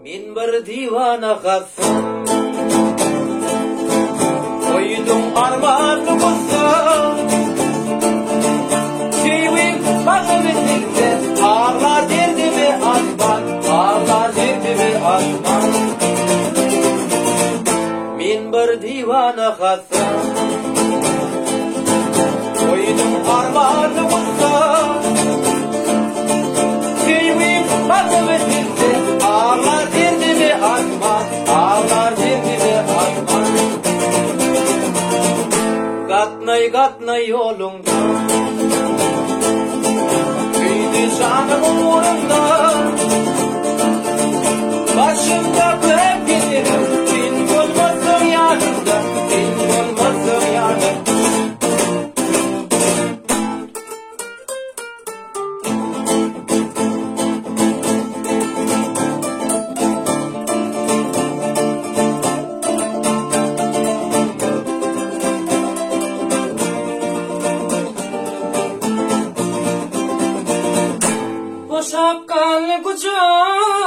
Min bir divana kassa koydum armanımıza Şeyvim bağımızda ağlar derdimi asman Ağlar derdimi asman Min bir divana kassa koydum armanımıza Şeyvim bağımızda ağlar derdimi asman Ağlar derdimi asman Katnay yolunda Büyüdü canım umurumda Başımda hep giderim Sen olmasın yanımda Sen olmasın yanımda Şapkalı kucağım